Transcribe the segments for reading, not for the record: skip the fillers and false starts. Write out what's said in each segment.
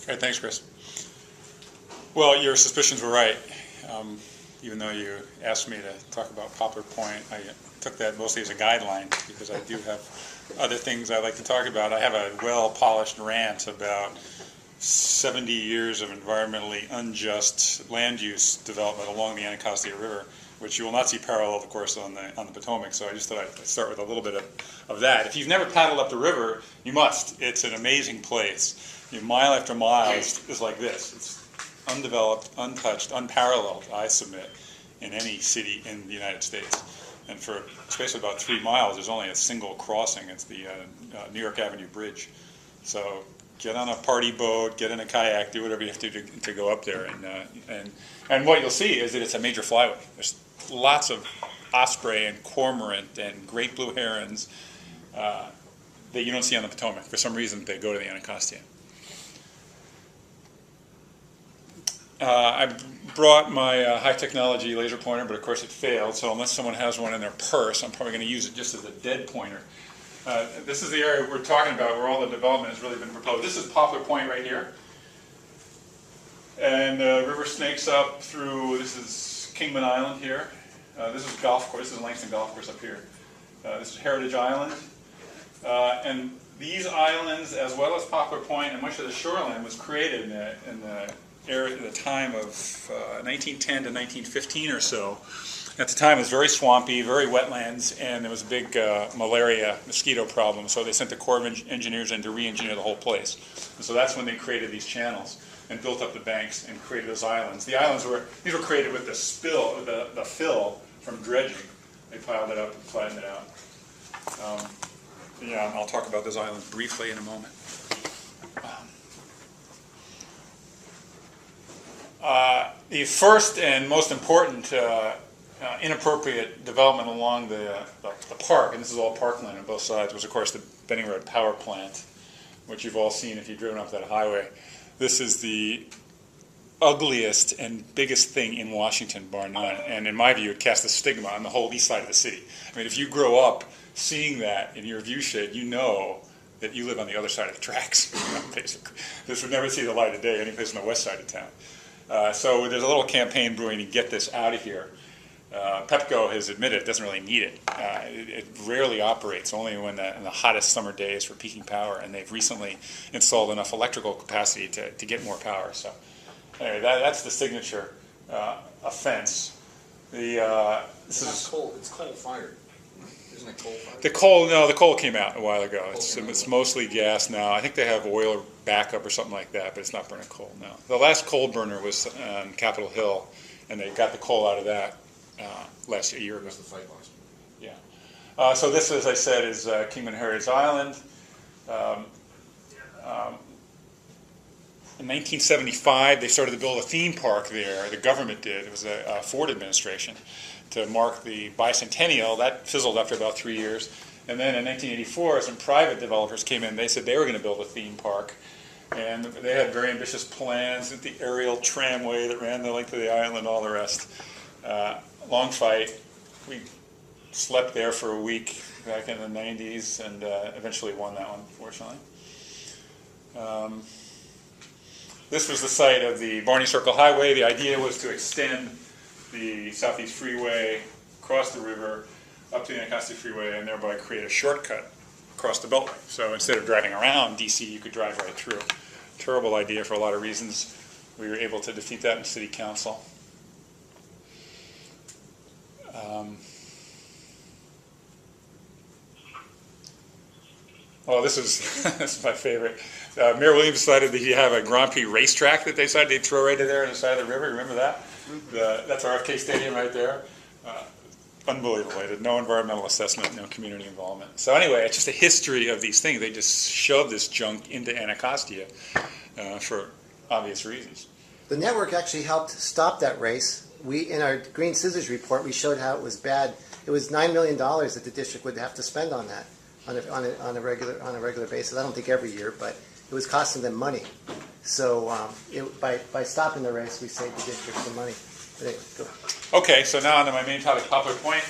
Great, thanks, Chris. Well, your suspicions were right. Even though you asked me to talk about Poplar Point, I took that mostly as a guideline because I do have other things I like to talk about. I have a well-polished rant about 70 years of environmentally unjust land use development along the Anacostia River, which you will not see paralleled, of course, on the Potomac. So I just thought I'd start with a little bit of that. If you've never paddled up the river, you must. It's an amazing place. Mile after mile is like this. It's undeveloped, untouched, unparalleled, I submit, in any city in the United States. And for a space of about 3 miles, there's only a single crossing. It's the New York Avenue Bridge. So get on a party boat, get in a kayak, do whatever you have to go up there. And what you'll see is that it's a major flyway. There's lots of osprey and cormorant and great blue herons that you don't see on the Potomac. For some reason, they go to the Anacostia. I brought my high-technology laser pointer, but of course it failed, so unless someone has one in their purse, I'm probably going to use it just as a dead pointer. This is the area we're talking about where all the development has really been proposed. This is Poplar Point right here. And the river snakes up through, this is Kingman Island here. This is golf course, this is Langston Golf Course up here. This is Heritage Island. And these islands, as well as Poplar Point and much of the shoreline, was created in the area at the time of 1910 to 1915 or so. At the time, it was very swampy, very wetlands, and there was a big malaria mosquito problem. So they sent the Corps of Engineers in to re-engineer the whole place. And so that's when they created these channels and built up the banks and created those islands. The islands were created with the fill from dredging. They piled it up and flattened it out. Yeah, I'll talk about those islands briefly in a moment. The first and most important inappropriate development along the park, and this is all parkland on both sides, was of course the Benning Road Power Plant, which you've all seen if you've driven up that highway. This is the ugliest and biggest thing in Washington, bar none, and in my view it casts a stigma on the whole east side of the city. I mean, if you grow up seeing that in your view shed, you know that you live on the other side of the tracks, basically. This would never see the light of day any place on the west side of town. So there's a little campaign brewing to get this out of here. Pepco has admitted it doesn't really need it. It rarely operates, only when in the hottest summer days for peaking power, and they've recently installed enough electrical capacity to get more power. So anyway, that's the signature offense. It's coal-fired. Isn't it coal-fired? The coal came out a while ago. It's mostly gas now. I think they have oil backup or something like that, but it's not burning coal now. The last coal burner was on Capitol Hill, and they got the coal out of that last year ago. That's the fight last year. Yeah. So this, as I said, is Kingman Heritage Island. In 1975, they started to build a theme park there. The government did. It was the Ford administration to mark the bicentennial. That fizzled after about 3 years. And then in 1984, some private developers came in. They said they were going to build a theme park. And they had very ambitious plans with the aerial tramway that ran the length of the island, all the rest. Long fight. We slept there for a week back in the 90s and eventually won that one, fortunately. This was the site of the Barney Circle Highway. The idea was to extend the Southeast Freeway across the river up to the Anacostia Freeway and thereby create a shortcut across the Beltway. So instead of driving around DC, you could drive right through. Terrible idea for a lot of reasons. We were able to defeat that in City Council. Oh, this is my favorite. Mayor Williams decided that he'd have a Grand Prix racetrack that they decided they'd throw right in there on the side of the river. Remember that? That's RFK Stadium right there. Unbelievable. They did no environmental assessment, no community involvement. So anyway, it's just a history of these things. They just shoved this junk into Anacostia for obvious reasons. The network actually helped stop that race. In our Green Scissors report, we showed how it was bad. It was $9 million that the district would have to spend on that on a regular basis. I don't think every year, but it was costing them money. So by stopping the race, we saved the district some money. Anyway, go. Okay, so now on to my main topic, Poplar Point.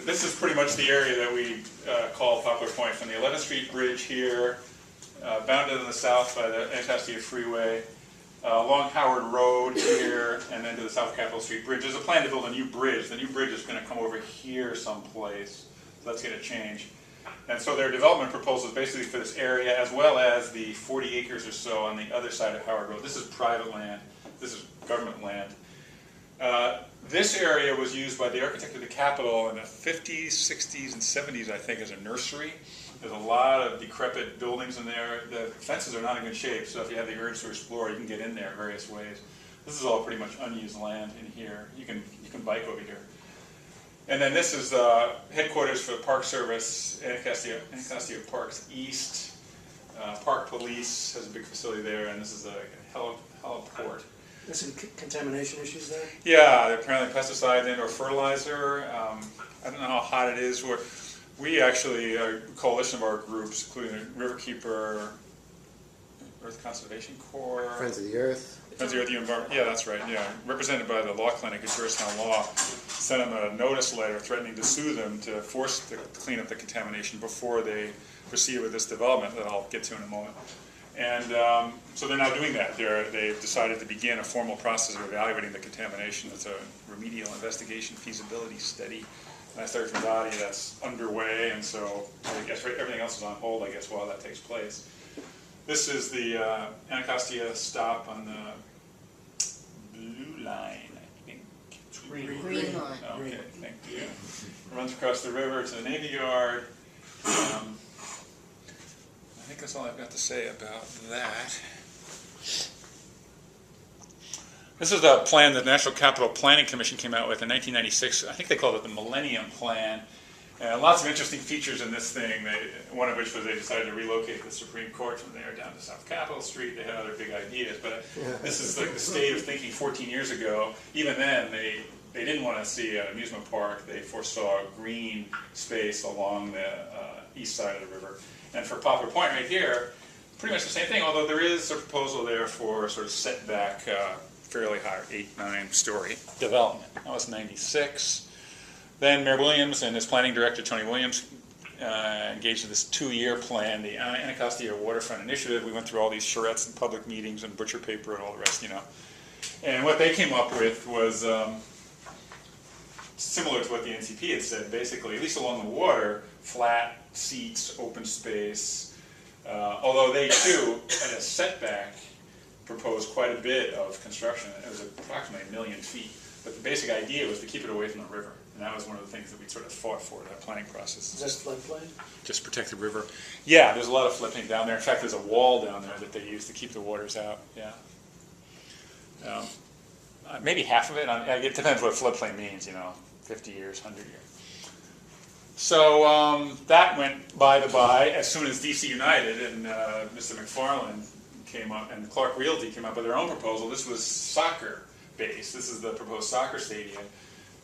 This is pretty much the area that we call Poplar Point, from the 11th Street Bridge here bounded on the south by the Anacostia Freeway, along Howard Road here, and then to the South Capitol Street Bridge. There's a plan to build a new bridge. The new bridge is going to come over here someplace. So that's going to change. And so their development proposal is basically for this area, as well as the 40 acres or so on the other side of Howard Road. This is private land. This is government land. This area was used by the architect of the Capitol in the 50s, 60s, and 70s, I think, as a nursery. There's a lot of decrepit buildings in there. The fences are not in good shape, so if you have the urge to explore, you can get in there various ways. This is all pretty much unused land in here. You can bike over here. And then this is headquarters for the Park Service, Anacostia Parks East. Park Police has a big facility there, and this is a heliport. There's some contamination issues there? Yeah, apparently pesticides and or fertilizer. I don't know how hot it is. We actually, a coalition of our groups, including the Riverkeeper, Earth Conservation Corps, Friends of the Earth. Friends of the Earth, the Environment, yeah, that's right, yeah. Represented by the law clinic at Georgetown Law, sent them a notice letter threatening to sue them to force to clean up the contamination before they proceed with this development that I'll get to in a moment. And so they're now doing that. They've decided to begin a formal process of evaluating the contamination. It's a remedial investigation feasibility study. And I started from Dougherty, that's underway, and so I guess everything else is on hold, I guess, while that takes place. This is the Anacostia stop on the blue line, I think. Green line. Okay, thank you. It runs across the river to the Navy Yard. I think that's all I've got to say about that. This is the plan that the National Capital Planning Commission came out with in 1996. I think they called it the Millennium Plan. And lots of interesting features in this thing. One of which was they decided to relocate the Supreme Court from there down to South Capitol Street. They had other big ideas, but this is like the state of thinking 14 years ago. Even then, they didn't want to see an amusement park. They foresaw green space along the east side of the river. And for Poplar Point right here, pretty much the same thing, although there is a proposal there for sort of setback, fairly high, 8-9 story development. That was 96. Then Mayor Williams and his planning director, Tony Williams, engaged in this 2-year plan, the Anacostia Waterfront Initiative. We went through all these charrettes and public meetings and butcher paper and all the rest, you know. And what they came up with was similar to what the NCP had said, basically, at least along the water, flat seats, open space. Although they, too, at a setback, proposed quite a bit of construction. It was approximately 1 million feet. But the basic idea was to keep it away from the river. And that was one of the things that we sort of fought for in that planning process. Is that floodplain? Just protect the river. Yeah, there's a lot of floodplain down there. In fact, there's a wall down there that they use to keep the waters out. Yeah. Maybe half of it. It depends what floodplain means, you know, 50 years, 100 years. So that went by the by as soon as DC United and Mr. McFarland came up, and Clark Realty came up with their own proposal. This was soccer based. This is the proposed soccer stadium.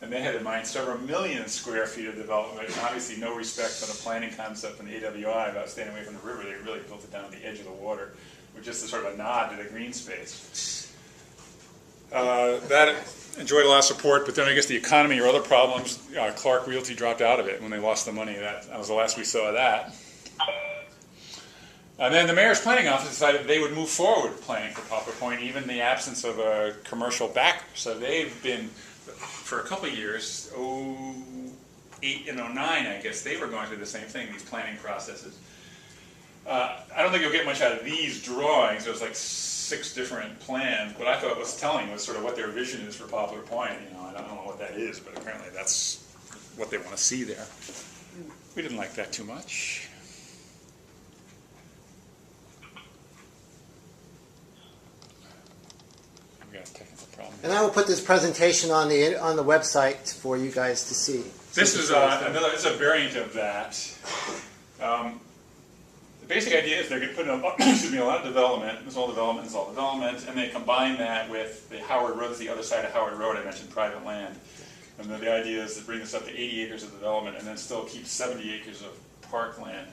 And they had in mind several million square feet of development, and obviously no respect for the planning concept from the AWI about staying away from the river. They really built it down at the edge of the water, with just a sort of a nod to the green space. That enjoyed a lot of support, but then I guess the economy or other problems, Clark Realty dropped out of it when they lost the money. That was the last we saw of that. And then the mayor's planning office decided they would move forward with planning for Poplar Point, even in the absence of a commercial backer. So they've been, for a couple of years, 08 and 09, I guess, they were going through the same thing, these planning processes. I don't think you'll get much out of these drawings. There's like 6 different plans. What I thought was telling was sort of what their vision is for Poplar Point. You know, I don't know what that is, but apparently that's what they want to see there. We didn't like that too much. We got a technical problem. And I will put this presentation on the website for you guys to see. This is it's a variant of that. The basic idea is they're going to put in a lot of development. It's all development, and they combine that with the Howard Road. That's the other side of Howard Road. I mentioned private land. And then the idea is to bring this up to 80 acres of development and then still keep 70 acres of parkland.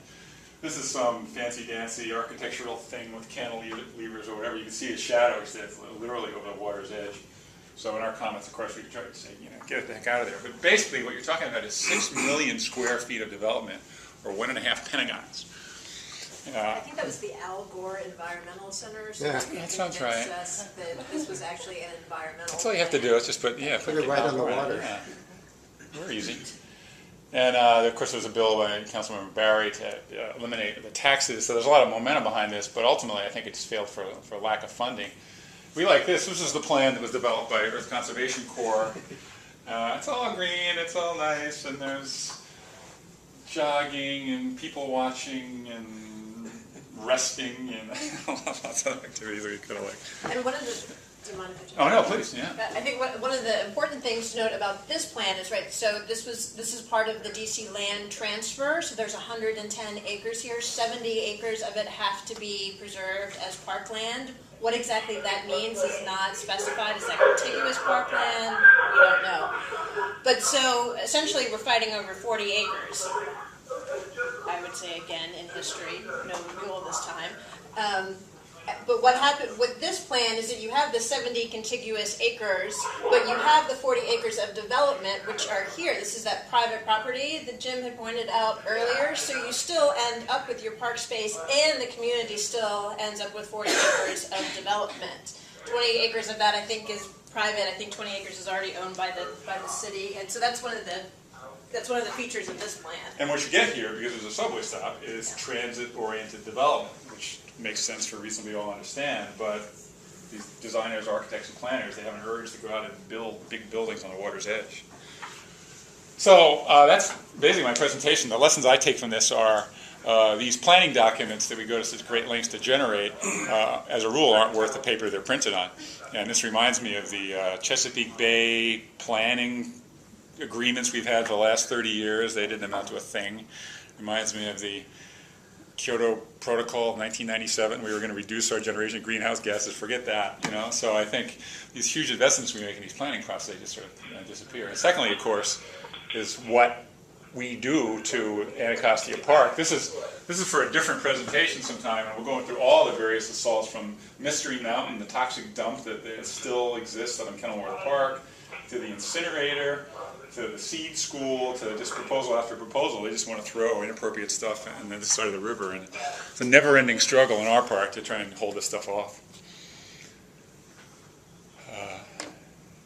This is some fancy-dancy architectural thing with cantilevers or whatever. You can see a shadow that's literally over the water's edge. So in our comments, of course, we try to say, you know, get it the heck out of there. But basically what you're talking about is 6 million square feet of development, or 1.5 Pentagons. I think that was the Al Gore Environmental Center or Yeah. something. That sounds right. Convinced us that this was actually an environmental. That's all you have to do is just put it right on the water. Yeah. Very easy. And of course, there was a bill by Councilmember Barry to eliminate the taxes. So there's a lot of momentum behind this, but ultimately, I think it just failed for lack of funding. We like this. This is the plan that was developed by Earth Conservation Corps. It's all green. It's all nice, and there's jogging and people watching and resting and lots of activities that we could have liked. And one of the, do you mind if I jump Oh no, in? please, yeah. I think one of the important things to note about this plan is, right, so this is part of the DC land transfer, so there's 110 acres here, 70 acres of it have to be preserved as parkland. What exactly that means is not specified. Is that contiguous parkland? We don't know. But so essentially we're fighting over 40 acres. I would say again in history, no renewal this time. But what happened with this plan is that you have the 70 contiguous acres, but you have the 40 acres of development, which are here. This is that private property that Jim had pointed out earlier. So you still end up with your park space, and the community still ends up with 40 acres of development. 20 acres of that, I think, is private. I think 20 acres is already owned by the city, and so that's one of the features of this plan. And what you get here, because there's a subway stop, is transit-oriented development, which makes sense for reasons we all understand, but these designers, architects, and planners, they have an urge to go out and build big buildings on the water's edge. So that's basically my presentation. The lessons I take from this are these planning documents that we go to such great lengths to generate, as a rule, aren't worth the paper they're printed on. And this reminds me of the Chesapeake Bay planning agreements we've had for the last 30 years. They didn't amount to a thing. Reminds me of the Kyoto Protocol of 1997. We were going to reduce our generation of greenhouse gases. Forget that, you know. So I think these huge investments we make in these planning processes just sort of disappear. And secondly, of course, is what we do to Anacostia Park. This is for a different presentation sometime, and we're going through all the various assaults from Mystery Mountain, the toxic dump that still exists on Kenilworth Park, to the incinerator, to the seed school, to just proposal after proposal. They just want to throw inappropriate stuff in this side of the river, and it's a never-ending struggle in our park to try and hold this stuff off.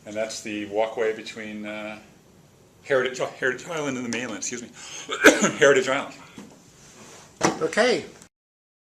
And that's the walkway between Heritage Island and the mainland. Excuse me, Heritage Island. Okay,